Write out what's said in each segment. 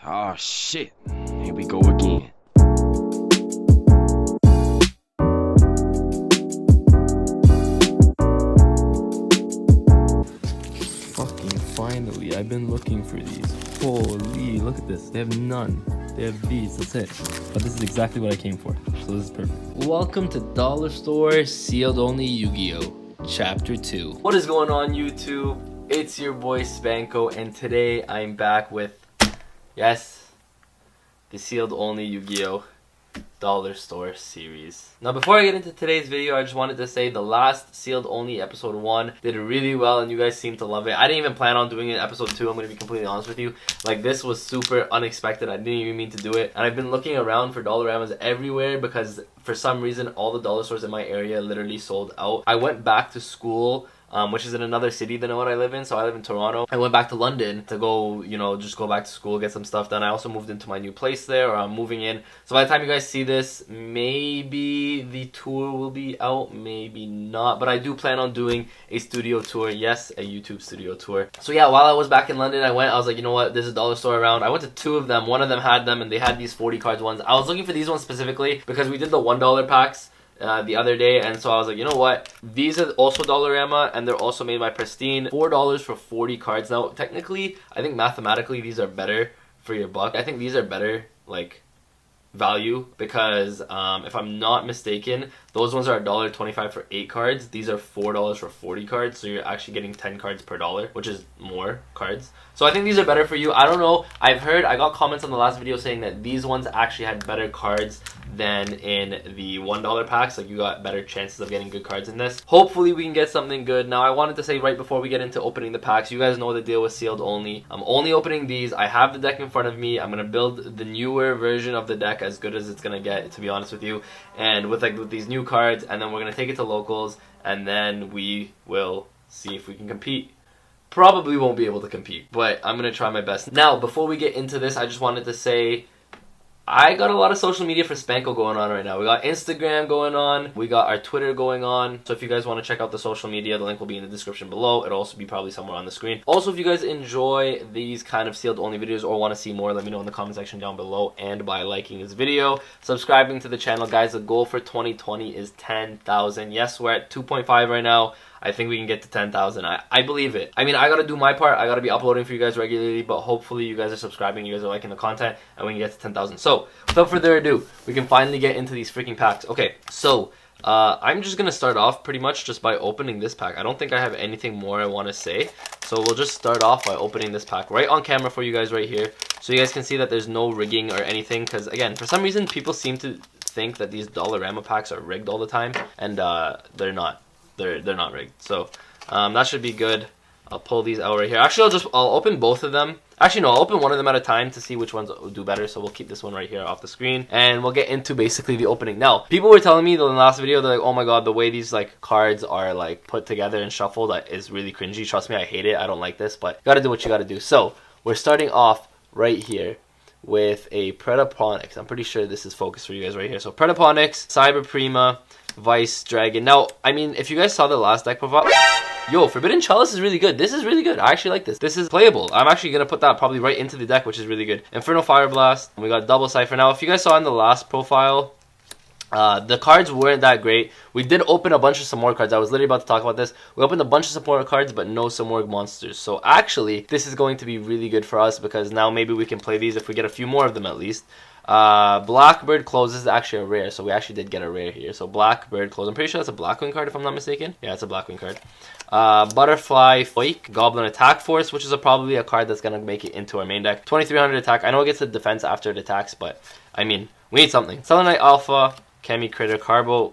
Oh shit, here we go again. Fucking finally, I've been looking for these. Holy, look at this. They have none. They have these, that's it. But this is exactly what I came for, so this is perfect. Welcome to Dollar Store Sealed Only Yu-Gi-Oh! Chapter 2. What is going on, YouTube? It's your boy Spanko, and today I'm back with, yes, the Sealed Only Yu-Gi-Oh! Dollar Store series. Now before I get into today's video, I just wanted to say the last Sealed Only episode 1 did really well and you guys seem to love it. I didn't even plan on doing it episode 2, I'm going to be completely honest with you. Like, this was super unexpected. I didn't even mean to do it. And I've been looking around for Dollaramas everywhere because for some reason all the dollar stores in my area literally sold out. I went back to school, which is in another city than what I live in. So I live in Toronto. I went back to London to go, just go back to school, get some stuff done. I also moved into my new place there, or I'm moving in. So by the time you guys see this, maybe the tour will be out, maybe not. But I do plan on doing a studio tour. Yes, a YouTube studio tour. So yeah, while I was back in London, I was like, you know what, there's a dollar store around. I went to 2 of them. One of them had them, and they had these 40 cards ones. I was looking for these ones specifically because we did the $1 packs the other day, and so I was like, you know what, these are also Dollarama and they're also made by Pristine. $4 for 40 cards. Now technically, I think mathematically these are better for your buck. I think these are better like value because if I'm not mistaken, those ones are $1.25 for 8 cards. These are $4 for 40 cards, so you're actually getting 10 cards per dollar, which is more cards. So I think these are better for you. I don't know, I got comments on the last video saying that these ones actually had better cards than in the $1 packs. Like, you got better chances of getting good cards in this. Hopefully we can get something good. Now I wanted to say right before we get into opening the packs, you guys know the deal with sealed only. I'm only opening these. I have the deck in front of me. I'm gonna build the newer version of the deck as good as it's gonna get, to be honest with you, and with these new cards, and then we're gonna take it to locals, and then we will see if we can compete. Probably won't be able to compete, but I'm gonna try my best. Now before we get into this, I just wanted to say I got a lot of social media for Spanko going on right now. We got Instagram going on. We got our Twitter going on. So if you guys want to check out the social media, the link will be in the description below. It'll also be probably somewhere on the screen. Also, if you guys enjoy these kind of sealed only videos or want to see more, let me know in the comment section down below, and by liking this video, subscribing to the channel. Guys, the goal for 2020 is 10,000. Yes, we're at 2.5 right now. I think we can get to 10,000. I believe it. I mean, I gotta do my part. I gotta be uploading for you guys regularly, but hopefully you guys are subscribing, you guys are liking the content, and we can get to 10,000. So, without further ado, we can finally get into these freaking packs. Okay, so, I'm just gonna start off pretty much just by opening this pack. I don't think I have anything more I want to say, so we'll just start off by opening this pack right on camera for you guys right here, so you guys can see that there's no rigging or anything, because again, for some reason, people seem to think that these Dollarama packs are rigged all the time, and they're not. They're not rigged, so that should be good. I'll pull these out right here. Actually, I'll open both of them. Actually, no, I'll open one of them at a time to see which ones will do better. So we'll keep this one right here off the screen, and we'll get into basically the opening. Now, people were telling me in the last video, they're like, "Oh my god, the way these like cards are like put together and shuffled is really cringy." Trust me, I hate it. I don't like this, but you gotta do what you gotta do. So we're starting off right here with a Predaponics. I'm pretty sure this is focused for you guys right here. So Predaponics, Cyber Prima, Vice Dragon. Now, I mean, if you guys saw the last deck profile, yo, Forbidden Chalice is really good. This is really good. I actually like this. This is playable. I'm actually going to put that probably right into the deck, which is really good. Inferno Fire Blast. We got Double Cipher. Now, if you guys saw in the last profile, the cards weren't that great. We did open a bunch of Samorg cards. I was literally about to talk about this. We opened a bunch of Samorg cards, but no Samorg monsters. So actually, this is going to be really good for us because now maybe we can play these if we get a few more of them at least. Blackbird Close is actually a rare, so we actually did get a rare here. So Blackbird Close, I'm pretty sure that's a Blackwing card if I'm not mistaken. Yeah, it's a Blackwing card. Butterfly Foik, Goblin Attack Force, which is probably a card that's going to make it into our main deck. 2300 attack. I know it gets a defense after it attacks, but I mean, we need something. Selenite Alpha, Chemi Critter, Carbo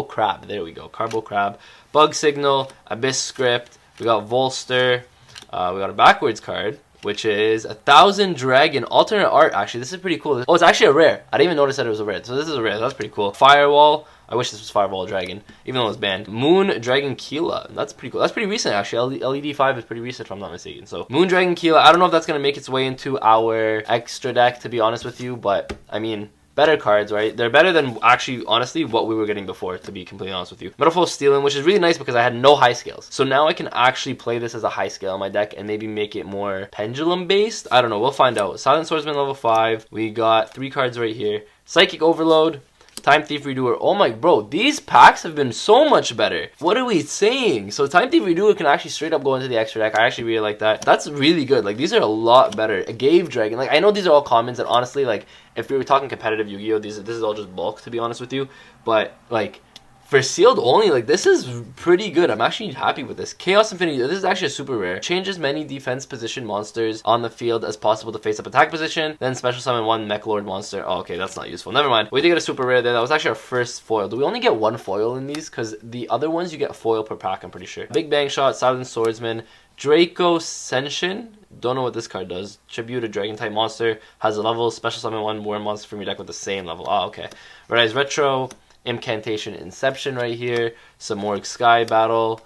Crab. There we go. Carbo Crab. Bug Signal, Abyss Script. We got Volster. We got a backwards card, which is 1,000 Dragon alternate art. Actually, this is pretty cool. Oh, it's actually a rare. I didn't even notice that it was a rare. So this is a rare. That's pretty cool. Firewall. I wish this was Fireball Dragon, even though it's banned. Moon Dragon Keela. That's pretty cool. That's pretty recent, actually. LED 5 is pretty recent, if I'm not mistaken. So Moon Dragon Keela. I don't know if that's going to make its way into our extra deck, to be honest with you. But, I mean, better cards, right? They're better than actually, honestly, what we were getting before, to be completely honest with you. Metalfoil Stealing, which is really nice because I had no high scales. So now I can actually play this as a high scale on my deck and maybe make it more pendulum based. I don't know, we'll find out. Silent Swordsman level 5. We got 3 cards right here. Psychic Overload, Time Thief Redoer. Oh my, bro, these packs have been so much better. What are we saying? So Time Thief Redoer can actually straight up go into the extra deck. I actually really like that. That's really good. Like, these are a lot better. A Gave Dragon. Like, I know these are all commons, and honestly, like, if we were talking competitive Yu-Gi-Oh, this is all just bulk, to be honest with you. But, like, for sealed only, like, this is pretty good. I'm actually happy with this. Chaos Infinity, this is actually a super rare. Changes many defense position monsters on the field as possible to face up attack position. Then special summon 1 Mech Lord monster. Oh, okay, that's not useful. Never mind. We did get a super rare there. That was actually our first foil. Do we only get 1 foil in these? Because the other ones, you get foil per pack, I'm pretty sure. Big Bang Shot, Silent Swordsman, Draco Senshin. Don't know what this card does. Tribute a dragon type monster. Has a level. Special summon 1 worm monster from your deck with the same level. Oh, okay. Red Eyes Retro. Incantation Inception right here. Some more Sky Battle.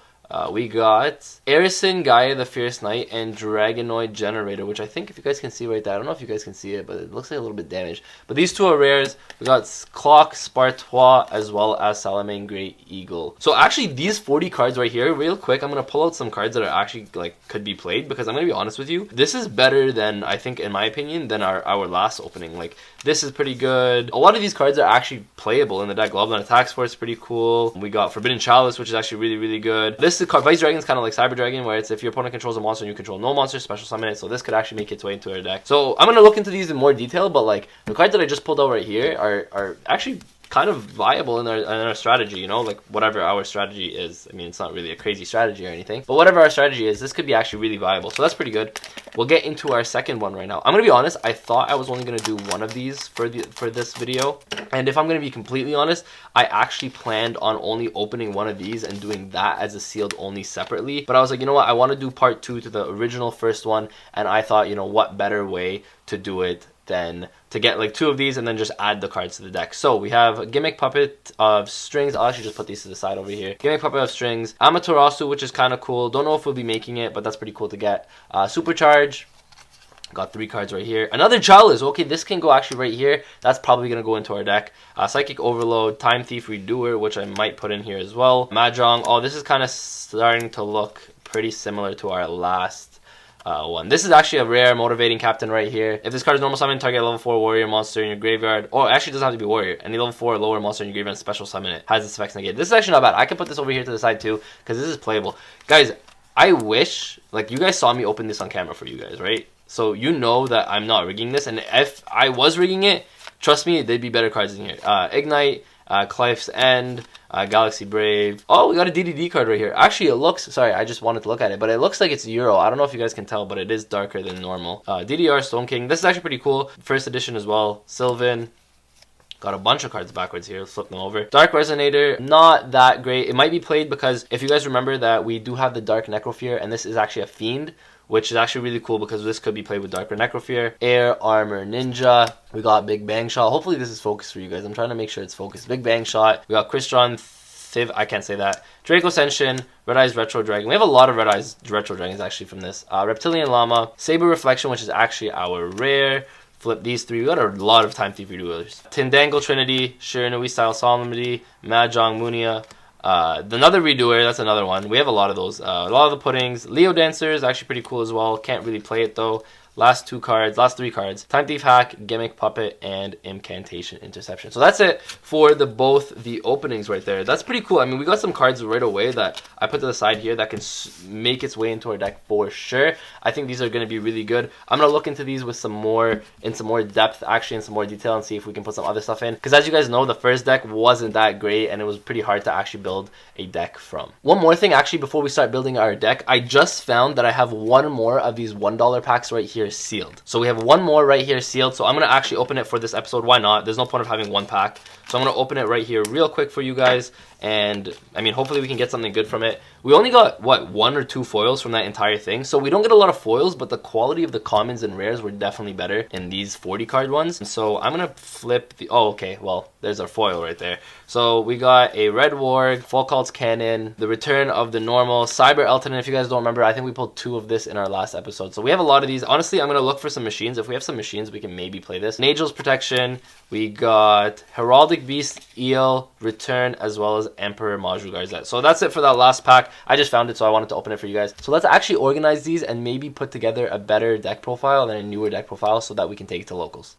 We got Arison, Gaia the Fierce Knight, and Dragonoid Generator, which I think, if you guys can see right there, I don't know if you guys can see it, but it looks like a little bit damaged. But these two are rares. We got Clock, Spartois, as well as Salamane Great Eagle. So actually, these 40 cards right here, real quick, I'm going to pull out some cards that are actually, like, could be played, because I'm going to be honest with you. This is better than, I think, in my opinion, than our last opening. Like, this is pretty good. A lot of these cards are actually playable in the deck. Goblin Attack Force is pretty cool. We got Forbidden Chalice, which is actually really, really good. This is Vice Dragon is kind of like Cyber Dragon, where it's if your opponent controls a monster and you control no monster, special summon it. So this could actually make its way into our deck. So I'm going to look into these in more detail, but like the cards that I just pulled out right here are actually kind of viable in our strategy, you know, like whatever our strategy is. I mean, it's not really a crazy strategy or anything, but whatever our strategy is, this could be actually really viable. So that's pretty good. We'll get into our second one right now. I'm gonna be honest, I thought I was only gonna do one of these for this video, and if I'm gonna be completely honest, I actually planned on only opening one of these and doing that as a sealed only separately. But I was like, you know what, I want to do part 2 to the original first one, and I thought, you know, what better way to do it than to get like 2 of these and then just add the cards to the deck. So we have a Gimmick Puppet of Strings. I'll actually just put these to the side over here. Gimmick Puppet of Strings. Amaterasu, which is kind of cool. Don't know if we'll be making it, but that's pretty cool to get. Supercharge. Got 3 cards right here. Another Chalice. Okay, this can go actually right here. That's probably going to go into our deck. Psychic Overload. Time Thief Redoer, which I might put in here as well. Mahjong. Oh, this is kind of starting to look pretty similar to our last one. This is actually a rare Motivating Captain right here. If this card is normal summon, target a level 4 warrior monster in your graveyard. Or actually, it doesn't have to be warrior. Any level 4 or lower monster in your graveyard, special summon it. Has its effects negated. This is actually not bad. I can put this over here to the side too, because this is playable. Guys, I wish, like, you guys saw me open this on camera for you guys, right? So you know that I'm not rigging this, and if I was rigging it, trust me, there'd be better cards in here. Ignite, Clive's End, Galaxy Brave. Oh, we got a DDD card right here. Actually, it looks, sorry, I just wanted to look at it, but it looks like it's Euro. I don't know if you guys can tell, but it is darker than normal. DDR Stone King. This is actually pretty cool. First edition as well. Sylvan. Got a bunch of cards backwards here. Let's flip them over. Dark Resonator, not that great. It might be played because if you guys remember that we do have the Dark Necrofear, and this is actually a Fiend, which is actually really cool because this could be played with Darker Necrofear. Air Armor Ninja. We got Big Bang Shot. Hopefully this is focused for you guys. I'm trying to make sure it's focused. Big Bang Shot. We got Crystron Thiv. I can't say that. Draco Senshin. Red Eyes Retro Dragon. We have a lot of Red Eyes Retro Dragons actually from this. Reptilian Llama. Saber Reflection, which is actually our rare. Flip these 3. We got a lot of Time Thief Redoers. Tindangle Trinity. Shiranui Style Solemnity. Mahjong Munia. Another Redoer, that's another one. We have a lot of those. A lot of the puddings. Leo Dancer is actually pretty cool as well. Can't really play it though. Last 3 cards. Time Thief Hack, Gimmick Puppet, and Incantation Interception. So that's it for both the openings right there. That's pretty cool. I mean, we got some cards right away that I put to the side here that can make its way into our deck for sure. I think these are going to be really good. I'm going to look into these with some more depth, actually, and some more detail, and see if we can put some other stuff in. Because as you guys know, the first deck wasn't that great, and it was pretty hard to actually build a deck from. One more thing, actually, before we start building our deck, I just found that I have one more of these $1 packs right here sealed. So we have one more right here sealed. So I'm going to actually open it for this episode. Why not? There's no point of having one pack. So I'm going to open it right here real quick for you guys. and I mean, hopefully we can get something good from it. We only got, what, 1 or 2 foils from that entire thing, so we don't get a lot of foils, but the quality of the commons and rares were definitely better in these 40 card ones. And so I'm gonna flip the, oh, okay, well, there's our foil right there. So we got a Red Warg, Full Cult's Cannon, the return of the normal Cyber Elton, and if you guys don't remember, I think we pulled 2 of this in our last episode. So we have a lot of these. Honestly, I'm gonna look for some machines. If we have some machines, we can maybe play this. Nagel's Protection, we got Heraldic Beast, Eel, Return, as well as Emperor Majul Garzette. So that's it for that last pack. I just found it, so I wanted to open it for you guys. So let's actually organize these and maybe put together a better deck profile and a newer deck profile so that we can take it to locals.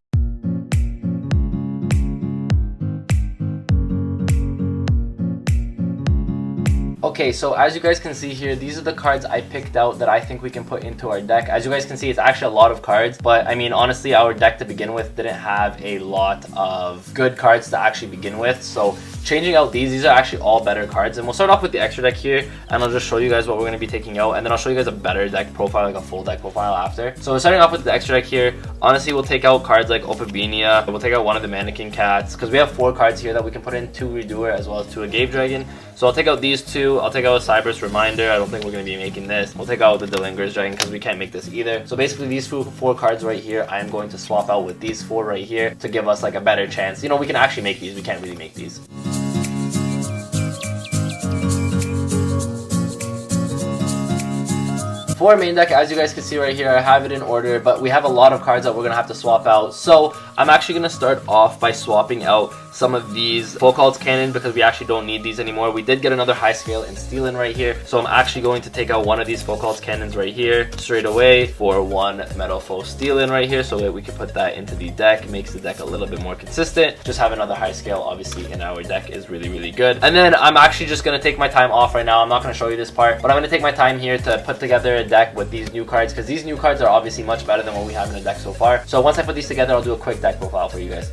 Okay, so as you guys can see here, these are the cards I picked out that I think we can put into our deck. As you guys can see, it's actually a lot of cards, but I mean, honestly, our deck to begin with didn't have a lot of good cards to actually begin with. So changing out these are actually all better cards, and we'll start off with the extra deck here, and I'll just show you guys what we're going to be taking out, and then I'll show you guys a better deck profile, like a full deck profile after. So starting off with the extra deck here, honestly, we'll take out cards like Opabinia, we'll take out one of the Mannequin Cats, because we have 4 cards here that we can put in, 2 Redoer as well as 2 Agave Dragon. So I'll take out these 2, I'll take out a Cyber's Reminder, I don't think we're going to be making this. We'll take out the Delinger's Dragon because we can't make this either. So basically these 4 cards right here, I am going to swap out with these 4 right here to give us like a better chance. You know, we can actually make these, we can't really make these. For our main deck, as you guys can see right here, I have it in order, but we have a lot of cards that we're going to have to swap out. So I'm actually going to start off by swapping out some of these Full Cult's Cannon because we actually don't need these anymore. We did get another high scale in Steelin right here, so I'm actually going to take out one of these Full Cult's Cannons right here straight away for 1 Metal Foe Steelin right here, so that we can put that into the deck. It makes the deck a little bit more consistent. Just have another high scale obviously in our deck is really, really good. And then I'm actually just going to take my time off right now. I'm not going to show you this part, but I'm going to take my time here to put together a deck with these new cards, because these new cards are obviously much better than what we have in the deck so far. So once I put these together, I'll do a quick deck profile for you guys.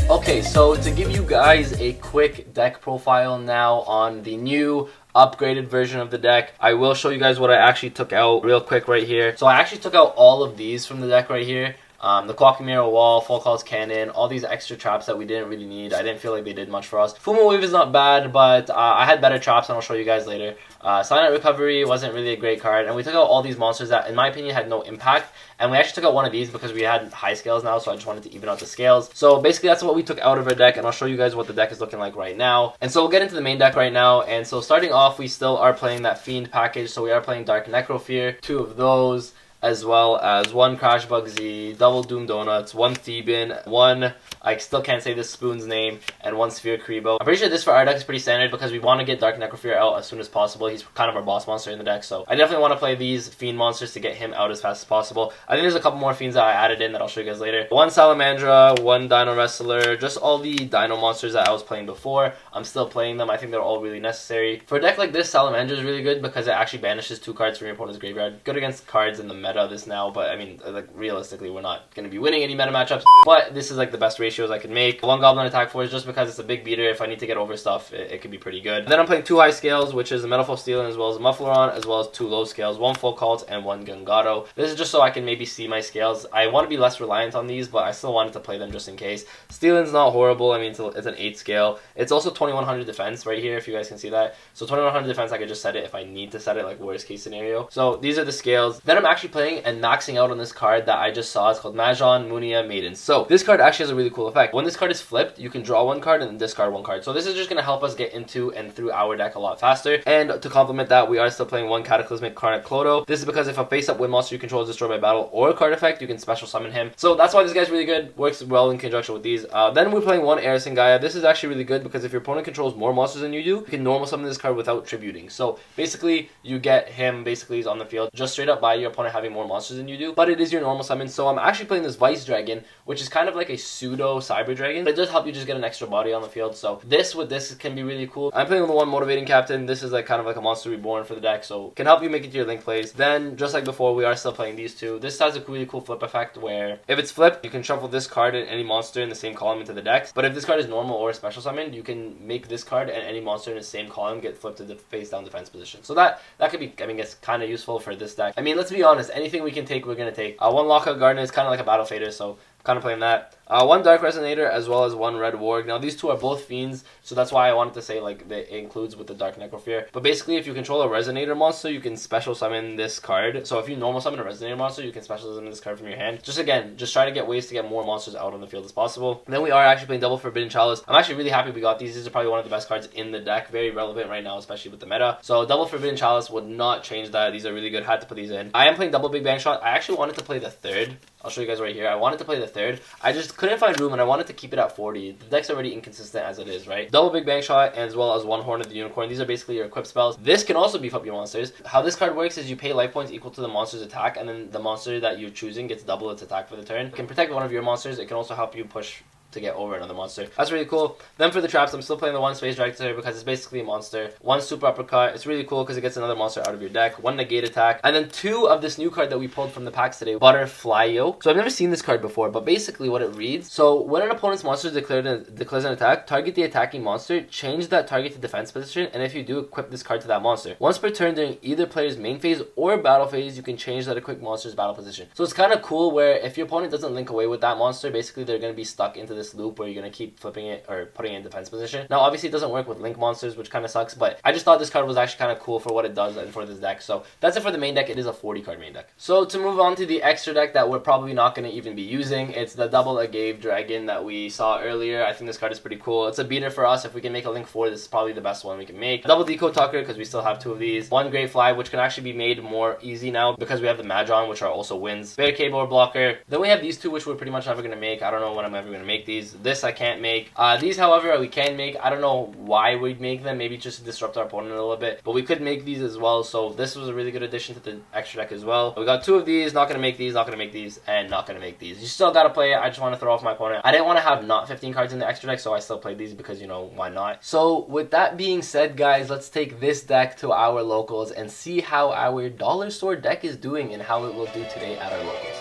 Okay, so to give you guys a quick deck profile now on the new upgraded version of the deck, I will show you guys what I actually took out real quick right here. So I actually took out all of these from the deck right here. The Clocking Mirror Wall, Full Cult's Cannon, all these extra traps that we didn't really need. I didn't feel like they did much for us. Fumo Wave is not bad, but I had better traps, and I'll show you guys later. Silent Recovery wasn't really a great card, and we took out all these monsters that, in my opinion, had no impact. And we actually took out one of these because we had high scales now, so I just wanted to even out the scales. So basically, that's what we took out of our deck, and I'll show you guys what the deck is looking like right now. And so we'll get into the main deck right now. And so starting off, we still are playing that Fiend package, so we are playing Dark Necrofear, 2 of those, as well as 1 Crash Bugsy, double Doom Donuts, 1 Theban, 1, I still can't say this spoon's name, and 1 Sphere Karibo. I'm pretty sure this for our deck is pretty standard because we want to get Dark Necrofear out as soon as possible. He's kind of our boss monster in the deck, so I definitely want to play these Fiend monsters to get him out as fast as possible. I think there's a couple more Fiends that I added in that I'll show you guys later. 1 Salamandra, 1 Dino Wrestler, just all the Dino monsters that I was playing before. I'm still playing them. I think they're all really necessary. For a deck like this, Salamandra is really good because it actually banishes 2 cards from your opponent's graveyard. Good against cards in the meta of this now, but I mean, like, realistically, we're not going to be winning any meta matchups, but this is like the best ratios I can make. 1 Goblin Attack Force, just because it's a big beater. If I need to get over stuff, it can be pretty good. And then I'm playing 2 high scales, which is a Metal Foe Steelin as well as a Muffleron, as well as 2 low scales, 1 Full Cult and 1 Gungado. This is just so I can maybe see my scales. I want to be less reliant on these, but I still wanted to play them just in case. Steelin's not horrible. I mean, it's an 8 scale. It's also 2100 defense right here, if you guys can see that. So 2100 defense, I could just set it if I need to set it, like worst case scenario. So these are the scales. Then I'm actually playing and maxing out on this card that I just saw. It's called Majon Munia Maiden. So this card actually has a really cool effect. When this card is flipped, you can draw 1 card and then discard 1 card. So this is just going to help us get into and through our deck a lot faster. And to complement that, we are still playing 1 Cataclysmic Karnak Clodo. This is because if a face-up wind monster you control is destroyed by battle or a card effect, you can special summon him. So that's why this guy's really good. Works well in conjunction with these. Then we're playing 1 Eris and Gaia. This is actually really good because if your opponent controls more monsters than you do, you can normal summon this card without tributing. So basically, you get him, basically he's on the field just straight up by your opponent having more monsters than you do, but it is your normal summon. So I'm actually playing this Vice Dragon, which is kind of like a pseudo no Cyber Dragon, but it does help you just get an extra body on the field. So this with this can be really cool. I'm playing with the one Motivating Captain. This is like kind of like a Monster Reborn for the deck, so can help you make it to your link plays. Then just like before, we are still playing these two. This has a really cool flip effect where if it's flipped, you can shuffle this card and any monster in the same column into the deck. But if this card is normal or special summoned, you can make this card and any monster in the same column get flipped to the face down defense position. So that could be, I mean, it's kind of useful for this deck. I mean, let's be honest, anything we can take, we're gonna take. One Lockout Garden is kind of like a Battle Fader, so kind of playing that. One Dark Resonator as well as one Red Warg. Now these two are both fiends, so that's why I wanted to say like that it includes with the Dark Necrofear. But basically, if you control a Resonator monster, you can special summon this card. So if you normal summon a Resonator monster, you can special summon this card from your hand. Just try to get ways to get more monsters out on the field as possible. And then we are actually playing Double Forbidden Chalice. I'm actually really happy we got these. These are probably one of the best cards in the deck. Very relevant right now, especially with the meta. So Double Forbidden Chalice would not change that. These are really good. Had to put these in. I am playing Double Big Bang Shot. I actually wanted to play the third. I'll show you guys right here. I wanted to play the third. I just couldn't find room and I wanted to keep it at 40. The deck's already inconsistent as it is, right? Double Big Bang Shot as well as one Horn of the Unicorn. These are basically your equip spells. This can also beef up your monsters. How this card works is you pay life points equal to the monster's attack, and then the monster that you're choosing gets double its attack for the turn. It can protect one of your monsters. It can also help you push to get over another monster. That's really cool. Then for the traps, I'm still playing the one Space Dragon because it's basically a monster. One Super Uppercut. It's really cool because it gets another monster out of your deck. One Negate Attack. And then two of this new card that we pulled from the packs today, Butterfly Yoke. So I've never seen this card before, but basically what it reads. So when an opponent's monster declares an attack, target the attacking monster, change that target to defense position, and if you do, equip this card to that monster. Once per turn during either player's main phase or battle phase, you can change that equipped monster's battle position. So it's kind of cool where if your opponent doesn't link away with that monster, basically they're going to be stuck into this loop where you're going to keep flipping it or putting it in defense position. Now obviously it doesn't work with link monsters, which kind of sucks, but I just thought this card was actually kind of cool for what it does and for this deck. So that's it for the main deck. It is a 40 card main deck. So to move on to the extra deck that we're probably not going to even be using, it's the double Agave Dragon that we saw earlier. I think this card is pretty cool. It's a beater for us. If we can make a link 4, this is probably the best one we can make. Double Deco Tucker because we still have 2 of these. One Great Fly, which can actually be made more easy now because we have the Magron, which are also wins. Barricade Board Blocker. Then we have these two, which we're pretty much never going to make. I don't know when I'm ever going to make these. This I can't make. These, however, we can make. I don't know why we'd make them. Maybe just to disrupt our opponent a little bit. But we could make these as well. So this was a really good addition to the extra deck as well. We got 2 of these. Not going to make these. Not going to make these. And not going to make these. You still got to play it. I just want to throw off my opponent. I didn't want to have not 15 cards in the extra deck. So I still played these because, you know, why not? So with that being said, guys, let's take this deck to our locals and see how our dollar store deck is doing and how it will do today at our locals.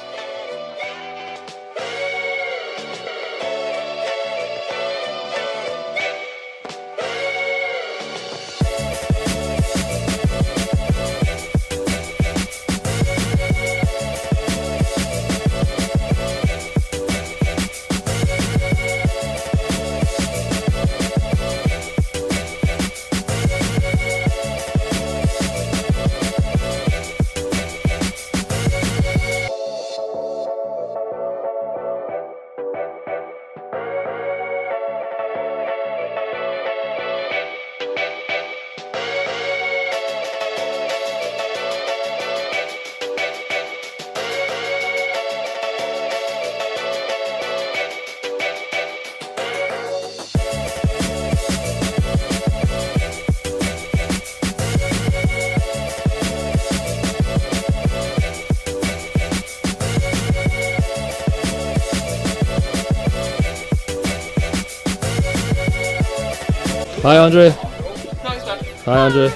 Hi, Andre. Thanks, man. Hi, Andre.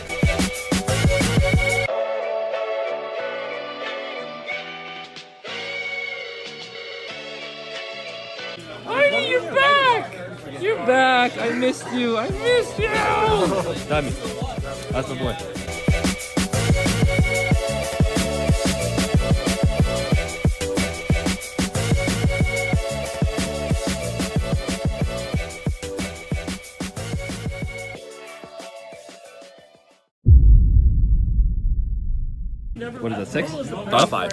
Arnie, you're back! You're back! I missed you! I missed you! Damn, that's my boy. What is that, 6? 5.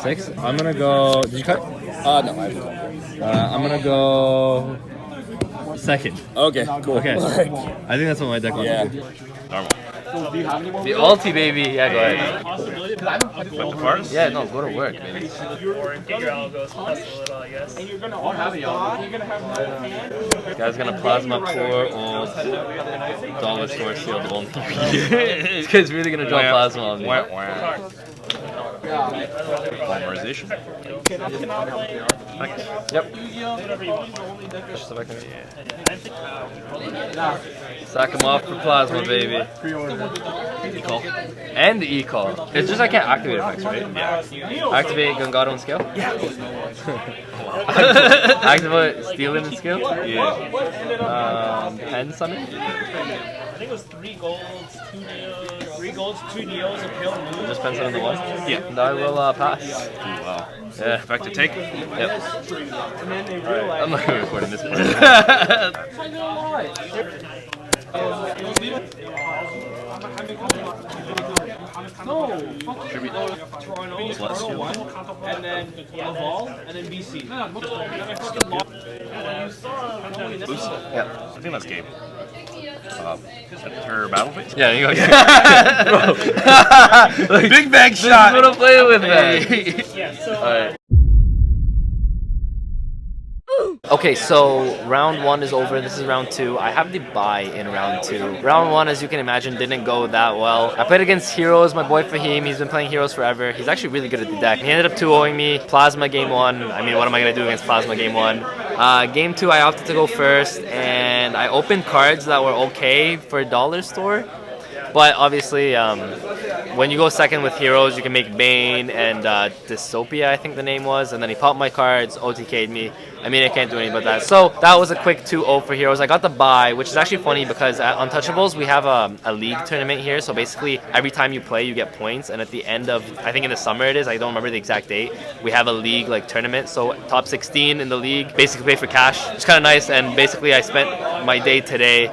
6? I'm gonna go. Did you cut? No, I haven't. I'm gonna go. Second. Okay, cool. Okay. I think that's what my deck wants Yeah. to do. Normal. The ulti, baby. Yeah, go ahead. With the cards? Yeah, no, go to work, baby. Guy's gonna plasma core or dollar store shield on 3. This guy's really gonna draw plasma on me. Polymerization. Yep. Sack him off for plasma, baby. E-call. And the e-call. It's just I can't activate effects, right? Yeah. Activate Gungado and scale? Yeah. Activate Stealing and scale? Yeah. Pen summon? I think it was 3 golds, 2 neos, 3 golds, 2 neos, a pale moon. Just pen summon the one? Yeah. And I will pass. Ooh, wow. Yeah. Effective take. Yep. And then they realized. I'm not even recording this part. No, Toronto, 1, and then Laval, and then BC. Yep. I think that's game. Enter battle phase. Yeah, you go. Big bag This is shot. what I'm playing with, man. Yeah, so. Alright. Okay, so round 1 is over. This is round 2. I have the bye in round 2. Round 1, as you can imagine, didn't go that well. I played against Heroes, my boy Fahim. He's been playing Heroes forever. He's actually really good at the deck. He ended up 2-0ing me. Plasma game 1. I mean, what am I going to do against Plasma game 1? Game 2, I opted to go first, and I opened cards that were okay for Dollar Store. But obviously, when you go second with Heroes, you can make Bane and Dystopia, I think the name was. And then he popped my cards, OTK'd me. I mean, I can't do anything but that. So that was a quick 2-0 for Heroes. I got the bye, which is actually funny because at Untouchables, we have a league tournament here. So basically, every time you play, you get points. And at the end of, I think in the summer it is, I don't remember the exact date, we have a league like tournament. So top 16 in the league, basically pay for cash. It's kind of nice. And basically, I spent my day today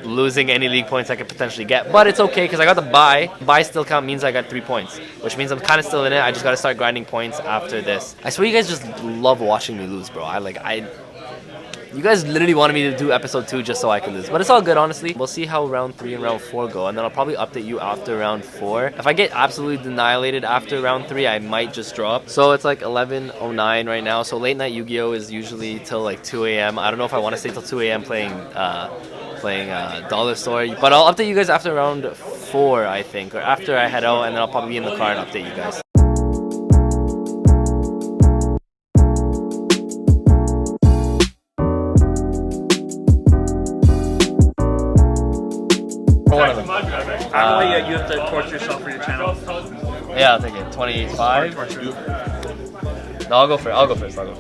losing any league points I could potentially get, but it's okay because I got the bye. Bye still count means I got 3 points, which means I'm kind of still in it. I just got to start grinding points after this. I swear you guys just love watching me lose, bro. You guys literally wanted me to do episode 2 just so I could lose, but it's all good, honestly. We'll see how round 3 and round 4 go, and then I'll probably update you after round 4. If I get absolutely annihilated after round 3, I might just drop. So it's like 11:09 right now, so late night Yu-Gi-Oh is usually till like 2 a.m. I don't know if I want to stay till 2 a.m. playing Dollar Store, but I'll update you guys after round 4, I think, or after I head out, and then I'll probably be in the car and update you guys. One of them. You have to torture yourself for your channel. Yeah, I'll take it. 25. No, I'll go first. I'll go first. Let's go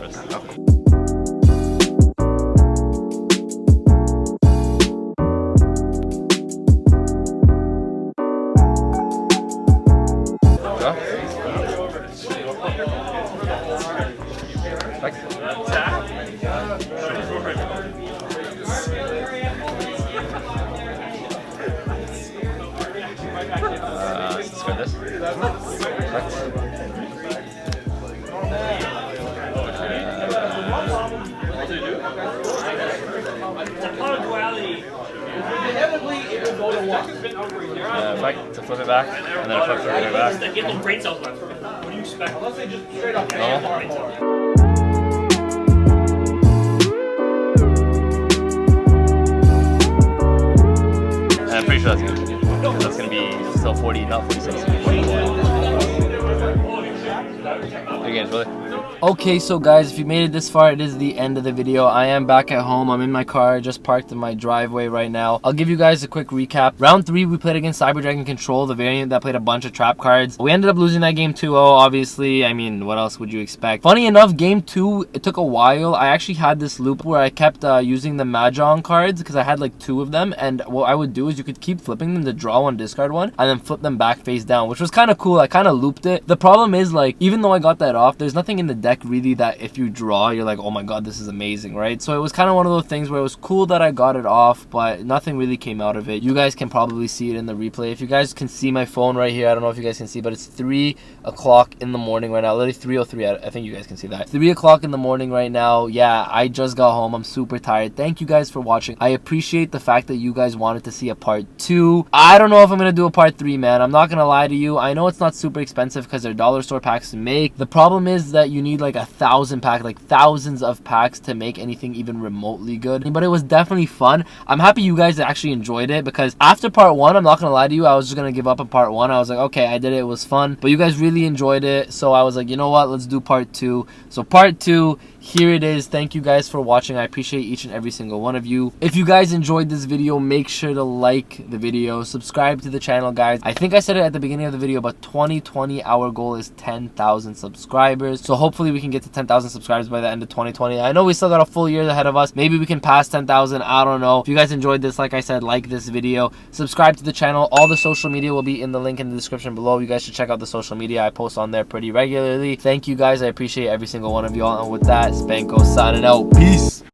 this. Back to flip it back, and then a flip it back. Get those brain cells back. What do you expect? Unless they just straight up. No. I'm pretty sure that's good. That's gonna be still 40, not 46. 41. Big games, brother. Okay, so guys, if you made it this far, it is the end of the video. I am back at home. I'm in my car, just parked in my driveway right now. I'll give you guys a quick recap. Round 3, we played against Cyber Dragon Control, the variant that played a bunch of trap cards. We ended up losing that game 2-0, obviously. I mean, what else would you expect? Funny enough, game 2, it took a while. I actually had this loop where I kept using the Mahjong cards because I had like 2 of them. And what I would do is you could keep flipping them to draw one, discard one, and then flip them back face down, which was kind of cool. I kind of looped it. The problem is, like, even though I got that off, there's nothing in the deck really that if you draw, you're like, oh my god, this is amazing, right? So it was kind of one of those things where it was cool that I got it off, but nothing really came out of it. You guys can probably see it in the replay. If you guys can see my phone right here, I don't know if you guys can see, but it's 3 o'clock in the morning right now. Literally 3:03. I think you guys can see that. 3 o'clock in the morning right now. Yeah, I just got home. I'm super tired. Thank you guys for watching. I appreciate the fact that you guys wanted to see a part 2. I don't know if I'm gonna do a part 3, man. I'm not gonna lie to you. I know it's not super expensive because their dollar store packs make. The problem is that you need like 1,000 packs, like thousands of packs to make anything even remotely good. But it was definitely fun. I'm happy you guys actually enjoyed it, because after part 1, I'm not gonna lie to you, I was just gonna give up on part 1. I was like, okay, I did it, it was fun. But you guys really enjoyed it, so I was like, you know what, let's do part 2. So part 2, here it is. Thank you guys for watching. I appreciate each and every single one of you. If you guys enjoyed this video, make sure to like the video, subscribe to the channel, guys. I think I said it at the beginning of the video, but 2020, our goal is 10,000 subscribers. So hopefully we can get to 10,000 subscribers by the end of 2020. I know we still got a full year ahead of us. Maybe we can pass 10,000. I don't know. If you guys enjoyed this, like I said, like this video, subscribe to the channel. All the social media will be in the link in the description below. You guys should check out the social media. I post on there pretty regularly. Thank you guys. I appreciate every single one of y'all. And with that, Spanko signing out. Peace.